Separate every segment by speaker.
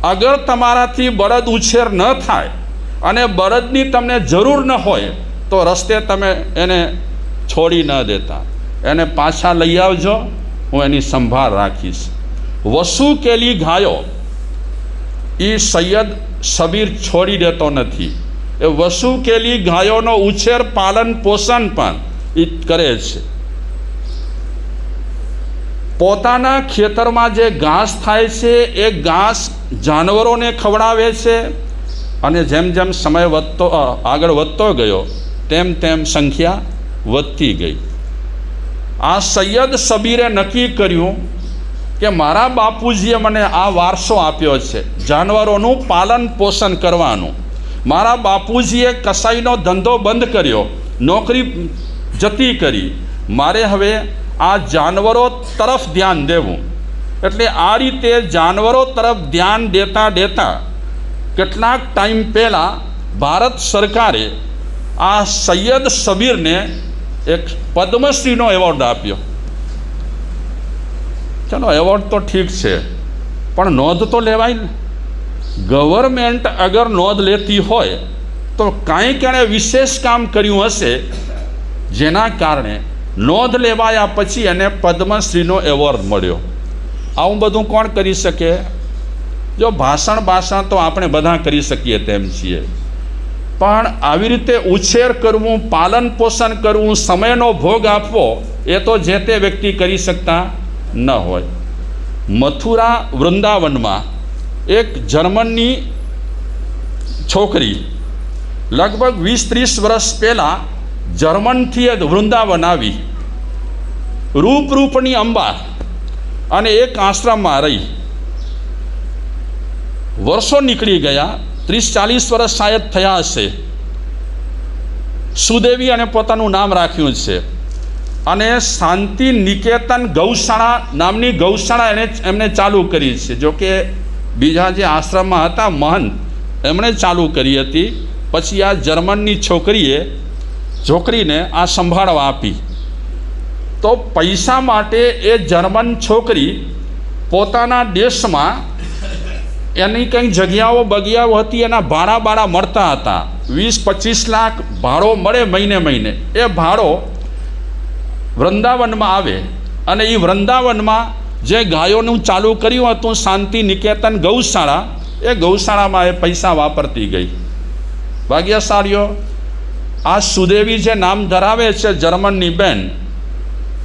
Speaker 1: अगर तमाराथी बळद उछेर न थाय अने बळदनी तमने जरूर न होय तो रस्ते तमे एने छोड़ी न देता, एने पाछा लई आवजो, हूँ एनी संभाळ राखीश। वसु केली गायो ई सैयद सबीर छोड़ी देतो नथी। ए वसु केली गायोनो उछेर पालन पोषण पण ई करे छे। पोताना खेतरमां जे घास थाय छे ए घास जानवरोने खवડાવે છે અને જેમ જેમ સમય વધતો આગળ વધતો ગયો તેમ તેમ સંખ્યા વધતી ગઈ। આ સૈયદ સબીરે નક્કી કર્યું કે મારા બાપુજીએ મને આ વારસો આપ્યો છે जानवरोનું પાલન પોષણ કરવાનું। મારા બાપુજીએ કસાઈનો ધંધો બંધ કર્યો, નોકરી જતી કરી, મારે હવે आ जानवरों तरफ ध्यान देवू। एटले आ रीते जानवरों तरफ ध्यान देता देता केटलाक टाइम पहला भारत सरकारे आ सैयद सबीर ने एक पद्मश्रीनो एवॉर्ड आप्यो। चलो एवॉर्ड तो ठीक है पण नोंध तो लेवाय ने। गवर्नमेंट अगर नोंध लेती होय तो कांईक एणे विशेष काम कर्युं हशे जेना कारणे नोंध लेवाया पछी एने पद्मश्रीनो एवॉर्ड मळ्यो। आवुं बधुं कोण करी शके? जो भाषण तो आपणे बधा करी शकीए तेम छीए, पण आवी रीते उछेर करवुं, पालन पोषण करवुं, समयनो भोग आपवो ए तो जे ते व्यक्ति करी शकता न होय। मथुरा वृंदावनमां एक जर्मननी छोकरी लगभग 20-30 वर्ष पहला जर्मन थी वृंदावन आवी, रूप रूपनी अंबा अने एक आश्रम में रही। वर्षों निकली गया, 30-40 वर्ष शायद थया हशे। सुदेवी अने पोतानुं नाम राख्युं छे अने शांति निकेतन गौशाळा नामनी गौशाळा एमणे चालू करी छे। जो कि बीजा जे आश्रम में हता महंत एमणे चालू करी हती। पछी आ जर्मननी छोकरी ने आ संभाळवा आपी। तो पैसा माटे ए जर्मन छोकरी पोताना देश में एनी कई जग्याओ बगियाओ हती, एना भाड़ा बाड़ा मळता हता। 20-25 लाख भाड़ो मळे महीने महीने। ए भाड़ो वृंदावन में आवे अने ई वृंदावन में जे गायोनुं चालू कर्युं हतुं शांति निकेतन गौशाळा, ए गौशाळा में ए पैसा वापरती गई। भाग्यशाळीओ आ सुदेवी जे नाम धरावे छे जर्मननी बेन,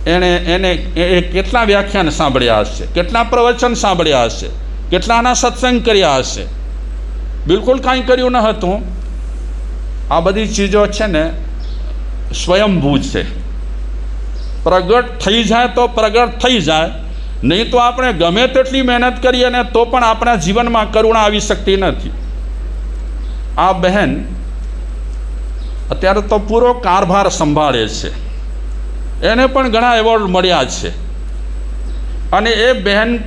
Speaker 1: एने केटला व्याख्यान सांभळ्या हशे, केटला प्रवचन सांभळ्या हशे, केटलाना सत्संग कर्या हशे। बिल्कुल कांई कर्युं न हतुं। आ बधी चीजों छे ने स्वयंभू छे। प्रगट थई जाए तो प्रगट थई जाए, नहीं तो आपणे गमे तेटली मेहनत करीए ने तो पण आपणा जीवनमां करुणा आवी शकती नथी। आ बहन अत्यारे तो पूरो कारभार संभाळे छे, एने पण घणा एवॉर्ड मळ्या छे अने ए बहन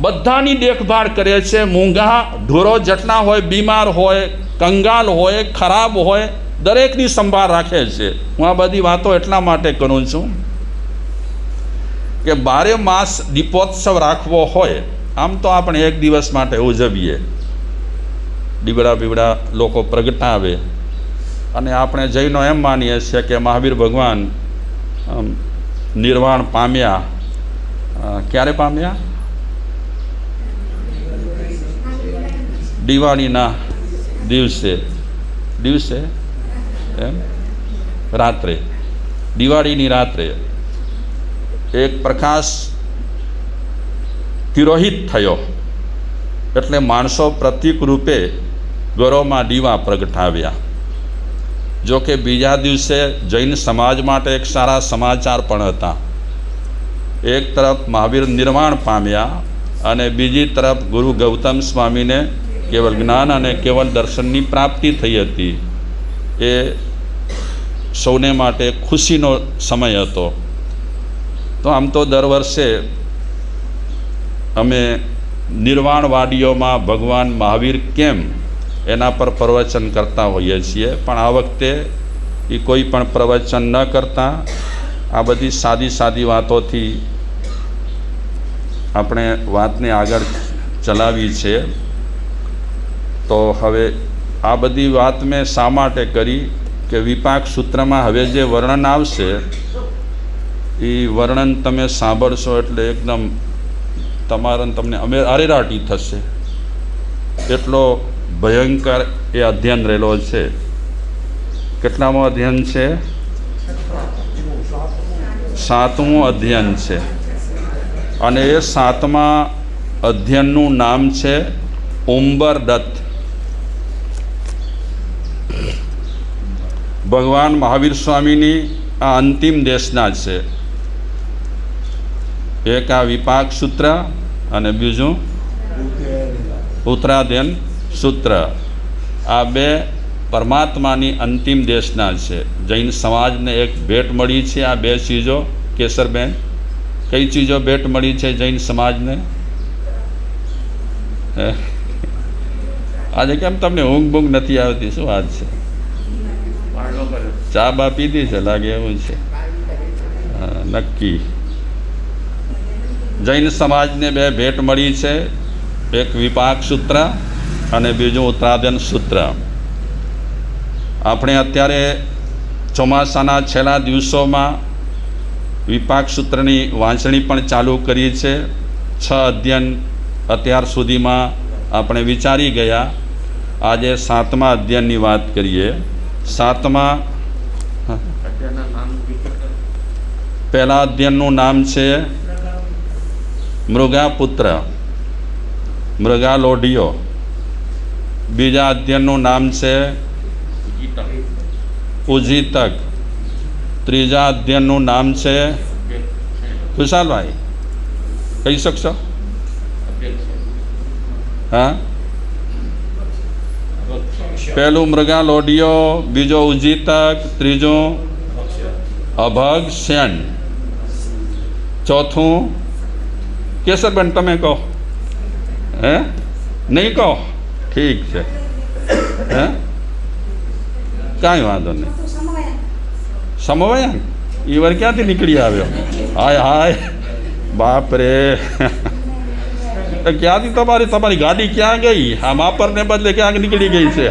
Speaker 1: बधानी देखभाल करे छे। मूंगा ढोरो जेटला होय, बीमार होय, कंगाल होय, खराब होय, दरेकनी संभाळ राखे छे। हूँ आ बधी वातो एटला माटे करूं छुं के 12 मास दीपोत्सव राखवो होय, आम तो आपणे एक दिवस माटे उजवीए, दीवड़ा बीवड़ा लोको प्रगटावे अने आपणे जैनो एम मानीए छीए के महावीर भगवान निर्वाण पाम्या। क्यारे पाम्या? दिवाळीना दिवसे एम रात्रे, दिवाळीनी रात्रे एक प्रकाश तिरोहित थयो एटले माणसो प्रतीक रूपे घरोमां दीवा प्रगटाव्या। जो कि बीजा दिवसे जैन समाज माटे एक सारा समाचार पण हता। एक तरफ महावीर निर्वाण पाम्या अने बीजी तरफ गुरु गौतम स्वामी ने केवल ज्ञान अने केवल दर्शननी प्राप्ति थई हती। ए सौने माटे खुशीनो समय हतो। तो आम तो दर वर्षे अमे निर्वाणवादीओमां भगवान महावीर केम एना पर प्रवचन करता होईए छीए, पण आ वखते ए कोई पण प्रवचन न करता आ बधी सादी सादी वातोथी आपणे वातने आगळ ચલાવી છે. તો હવે આ બધી વાત મેં શા માટે કરી કે વિપાક સૂત્રમાં હવે જે વર્ણન આવશે એ વર્ણન તમે સાંભળશો એટલે એકદમ તમારા તમને અરેરાટી થશે. એટલો ભયંકર એ અધ્યયન રહેલો છે. કેટલામો અધ્યયન છે? 7મું અધ્યયન છે. અને એ 7મા અધ્યયનનું નામ છે ઉંબરદત્ત. ભગવાન મહાવીર સ્વામીની આ અંતિમ દેશના છે. એક આ વિપાક સૂત્ર અને બીજું ઉત્તરાધ્યન સૂત્ર. આ બે પરમાત્માની અંતિમ દેશના છે. જૈન સમાજને એક ભેટ મળી છે. આ બે ચીજો કેસરબેન, કઈ ચીજો ભેટ મળી છે જૈન સમાજને? આજે કેમ તમને ઊંઘ બૂંઘ નથી આવતી? શું વાત છે? ચા બા પીધી છે લાગે એવું છે. નક્કી. જૈન સમાજને બે ભેટ મળી છે. એક વિપાક સૂત્ર અને બીજું ઉત્તરાધ્યન સૂત્ર. આપણે અત્યારે ચોમાસાના છેલ્લા દિવસોમાં વિપાક સૂત્રની વાંચણી પણ ચાલુ કરી છે. 6 અધ્યયન અત્યાર સુધીમાં આપણે વિચારી ગયા. આજે 7મા અધ્યયનની વાત કરીએ. 7મા પહેલા અધ્યયનનું નામ છે મૃગાપુત્ર, મૃગાલોઢિયો. બીજા અધ્યયનનું નામ છે ઉજીતક. ત્રીજા અધ્યયનનું નામ છે વિશાલભાઈ, કહી શકશો? હા, પહેલું મૃગાલોઢિયો, બીજો ઉજીતક, ત્રીજું અભગસેન, ચોથું કેસરબેન તમે કહો. હે નહીં કહો? ઠીક છે. હે કાંઈ વાંધો નહીં. સમવયન એ વાર ક્યાંથી નીકળી આવ્યો? હાય હાય બાપ રે. ક્યાંથી તમારી ગાડી ક્યાં ગઈ? આ માપરને બદલે ક્યાંક નીકળી ગઈ છે.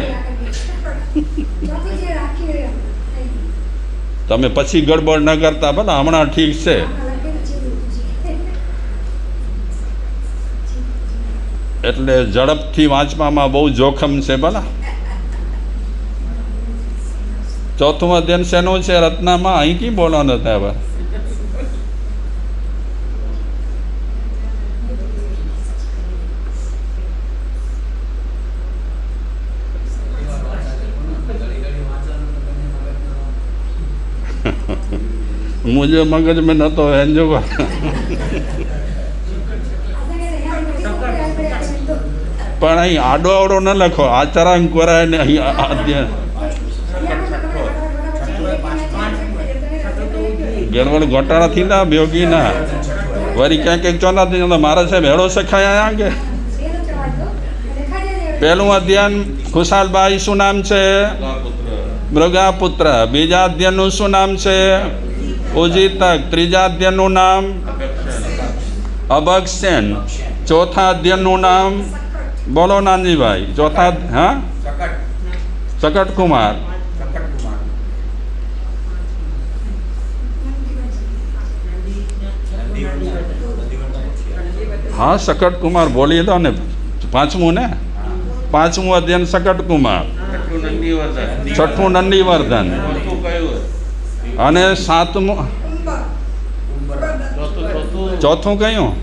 Speaker 1: તમે પછી ગડબડ ન કરતા. ભલે હમણાં ઠીક છે. એટલે ઝડપથી વાંચવામાં બહુ જોખમ છે. ભલા ચોથું અધ્યયન શેનું છે? રત્નામાં. અહીં કી બોલવાનું હતા હવે? मुझे मगज में न तो है जो પણ અહીં આડો આવડો ન લખો. આચરાંક કરાય ને અહીં અધ્યયન ગેરવડ ઘોટાળા થીંદા ભોગી ના વરી ક્યાંક એક ચોના મારા સાહેબ હેડો સખાયા કે. પહેલું અધ્યયન ખુશાલભાઈ શું નામ છે? મૃગાપુત્ર. બીજા અધ્યયનનું શું નામ છે? ઉજીતક. ત્રીજા અધ્યયનનું નામ અભગસેન. ચોથા અધ્યયનનું નામ બોલો નાનજીભાઈ. ચોથા હા શકટકુમાર. હા શકટકુમાર બોલી દો ને. પાંચમું ને? પાંચમું અધ્યયન શકટકુમાર. છઠ્ઠું નંદીવર્ધન. અને સાતમું ચોથું કયું?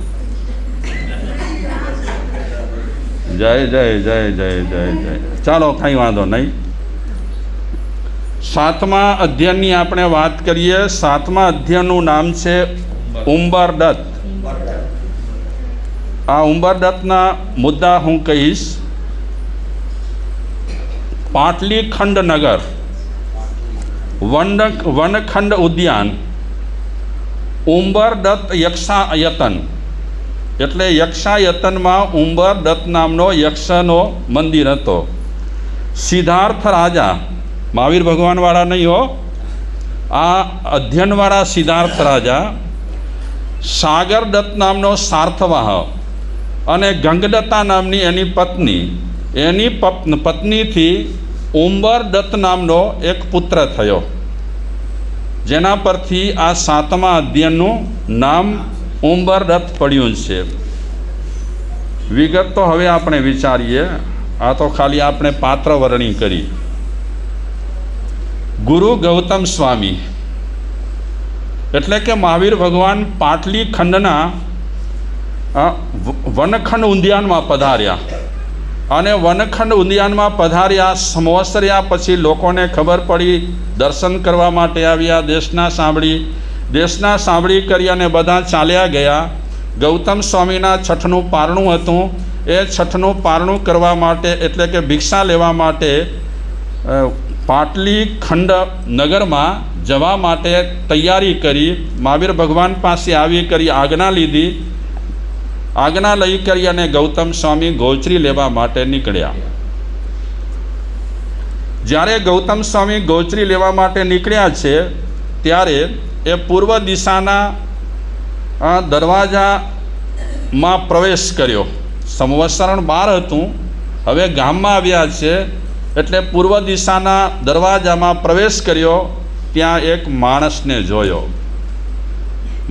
Speaker 1: જય જય જય જય જય જય. ચાલો કંઈ વાંધો નહીં. 7મા અધ્યયનની આપણે વાત કરીએ. 7મા અધ્યયનનું નામ છે ઉંબરદત્ત. આ ઉંબરદત્તના મુદ્દા હું કહીશ. પાટલીખંડ નગર, વનખંડ ઉદ્યાન, ઉંબરદત્ત યક્ષાયતન. એટલે યક્ષાયતનમાં ઉંબરદત્ત નામનો યક્ષનો મંદિર હતો. સિદ્ધાર્થ રાજા, મહાવીર ભગવાનવાળા નહીં હો, આ અધ્યયનવાળા સિદ્ધાર્થ રાજા, સાગરદત્ત નામનો સાર્થવાહ અને ગંગદત્તા નામની એની પત્નીથી ઉંબરદત્ત નામનો એક પુત્ર થયો, જેના પરથી આ 7મા અધ્યયનનું નામ ઉંબરદત્ત પડ્યું છે. વિગત તો હવે આપણે વિચારીએ, આ તો ખાલી આપણે પાત્ર વર્ણની કરી. ગુરુ ગૌતમ સ્વામી એટલે કે મહાવીર ભગવાન પાટલી ખંડના વનખંડ ઉદ્યાનમાં પધાર્યા, અને વનખંડ ઉદ્યાનમાં પધાર્યા, સંવત્સર્યા પછી લોકોને ખબર પડી, દર્શન કરવા માટે આવ્યા, દેશના સાંભળી કરી અને બધા ચાલ્યા ગયા. ગૌતમ સ્વામીના છઠનું પારણું હતું. એ છઠનું પારણું કરવા માટે એટલે કે ભિક્ષા લેવા માટે પાટલી ખંડ નગરમાં જવા માટે તૈયારી કરી. મહાવીર ભગવાન પાસે આવી કરી આજ્ઞા લીધી. આજ્ઞા લઈ કરી અને ગૌતમ સ્વામી ગોચરી લેવા માટે નીકળ્યા. જ્યારે ગૌતમ સ્વામી ગોચરી લેવા માટે નીકળ્યા છે ત્યારે એ પૂર્વ દિશાના દરવાજામાં પ્રવેશ કર્યો. સંવત્સરણ 12 હતું, હવે ગામમાં આવ્યા છે એટલે પૂર્વ દિશાના દરવાજામાં પ્રવેશ કર્યો. ત્યાં એક માણસને જોયો.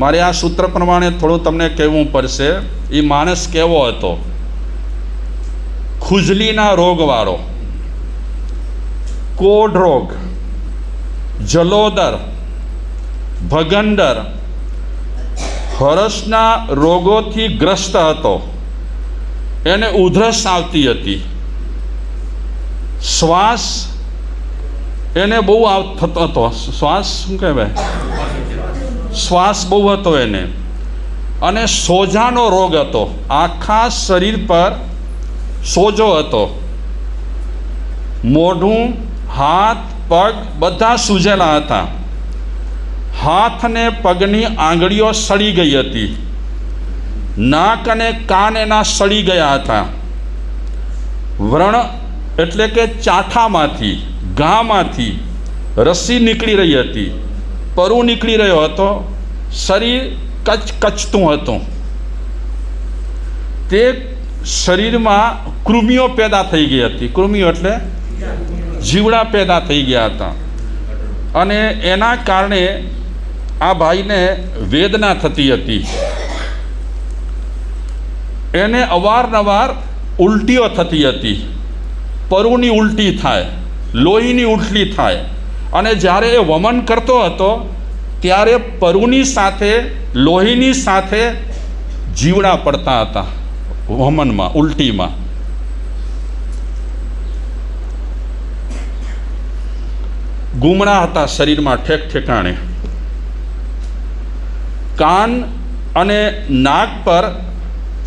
Speaker 1: મારે આ સૂત્ર પ્રમાણે થોડું તમને કહેવું પડશે. એ માણસ કેવો હતો? ખુજલીના રોગવાળો, કોઢ રોગ, જલોદર, ભગંડર, હરસના રોગોથી ગ્રસ્ત હતો. એને ઉધરસ આવતી હતી. શ્વાસ એને બહુ થતો હતો. શ્વાસ શું કહેવાય? શ્વાસ બહુ હતો એને. અને સોજાનો રોગ હતો. આખા શરીર પર સોજો હતો. મોઢું, હાથ, પગ બધા સૂજેલા હતા. હાથ અને પગની આંગળીઓ સડી ગઈ હતી. નાક અને કાન એના સડી ગયા હતા. વ્રણ એટલે કે ચાઠામાંથી, ઘામાંથી રસી નીકળી રહી હતી. પરુ નીકળી રહ્યો હતો. શરીર કચકચતું હતું. તે શરીરમાં કૃમિઓ પેદા થઈ ગઈ હતી. કૃમિઓ એટલે જીવડા પેદા થઈ ગયા હતા. અને એના કારણે આ ભાઈને વેદના થતી હતી. એને અવારનવાર ઉલટીઓ થતી હતી. પરુની ઉલટી થાય, લોહીની ઉલટી થાય. અને જ્યારે એ વમન કરતો હતો ત્યારે પરુની સાથે, લોહીની સાથે જીવડા પડતા હતા વમનમાં, ઉલટીમાં. ગુમણા હતા શરીરમાં ઠેક ઠેકાણે. કાન અને નાક પર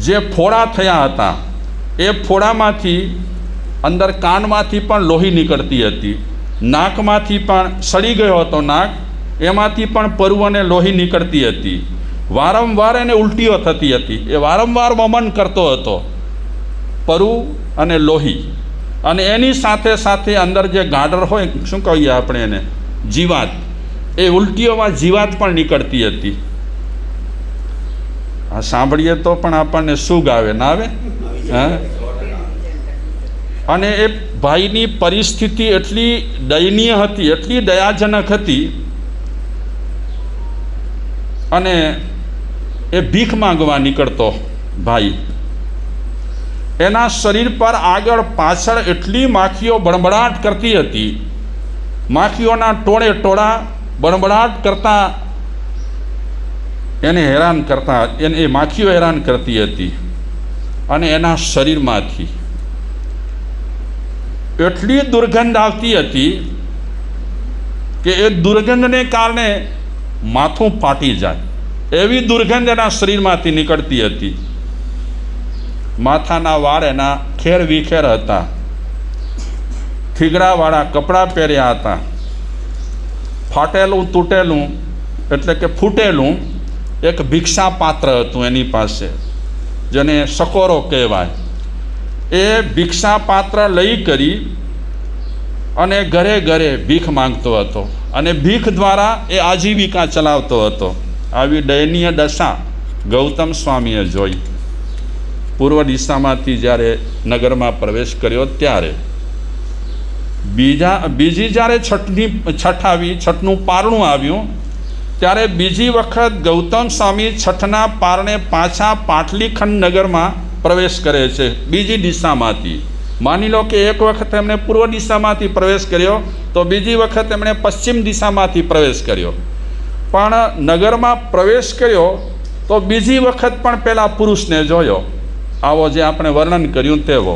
Speaker 1: જે ફોડા થયા હતા એ ફોડામાંથી અંદર કાનમાંથી પણ લોહી નીકળતી હતી. નાકમાંથી પણ સડી ગયો હતો નાક, એમાંથી પણ પરુ અને લોહી નીકળતી હતી. વારંવાર એને ઉલટીઓ થતી હતી. એ વારંવાર વમન કરતો હતો, પરુ અને લોહી. અને એની સાથે સાથે અંદર જે ગાડર હોય, શું કહીએ આપણે એને, જીવાત, એ ઉલટીઓમાં જીવાત પણ નીકળતી હતી. આ સાંભળીએ તો પણ આપણને સુગ આવે, ના આવે? હા. અને એ ભાઈની પરિસ્થિતિ એટલી દયનીય હતી, એટલી દયાજનક હતી. અને એ ભીખ માંગવા નીકળતો ભાઈ. એના શરીર પર આગળ પાછળ એટલી માખીઓ બણબડાટ કરતી હતી. માખીઓના ટોળે ટોળા બણબડાટ કરતા એને હેરાન કરતા, એને એ માખીઓ હેરાન કરતી હતી. અને એના શરીરમાંથી એટલી દુર્ગંધ આવતી હતી કે એ દુર્ગંધને કારણે માથું ફાટી જાય એવી દુર્ગંધ એના શરીરમાંથી નીકળતી હતી. માથાના વાળ એના ખેર વિખેર હતા. થીગડાવાળા કપડાં પહેર્યા હતા. ફાટેલું તૂટેલું એટલે કે ફૂટેલું એક ભિક્ષા પાત્ર હતું એની પાસે, જેને સકોરો કહેવાય. એ ભિક્ષા પાત્ર લઈ કરી અને ઘરે ઘરે ભીખ માંગતો હતો. અને ભીખ દ્વારા એ આજીવિકા ચલાવતો હતો. આવી દયનીય દશા ગૌતમ સ્વામીએ જોઈ. પૂર્વ દિશામાંથી જ્યારે નગરમાં પ્રવેશ કર્યો ત્યારે બીજી જ્યારે છઠ આવી, છઠનું પારણું આવ્યું, ત્યારે બીજી વખત ગૌતમ સ્વામી છઠના પારણે પાછા પાટલીખંડ નગરમાં પ્રવેશ કરે છે બીજી દિશામાંથી. માની લો કે એક વખત એમણે પૂર્વ દિશામાંથી પ્રવેશ કર્યો, તો બીજી વખત એમણે પશ્ચિમ દિશામાંથી પ્રવેશ કર્યો. પણ નગરમાં પ્રવેશ કર્યો તો બીજી વખત પણ પેલા પુરુષને જોયો, આવો જે આપણે વર્ણન કર્યું તેવો.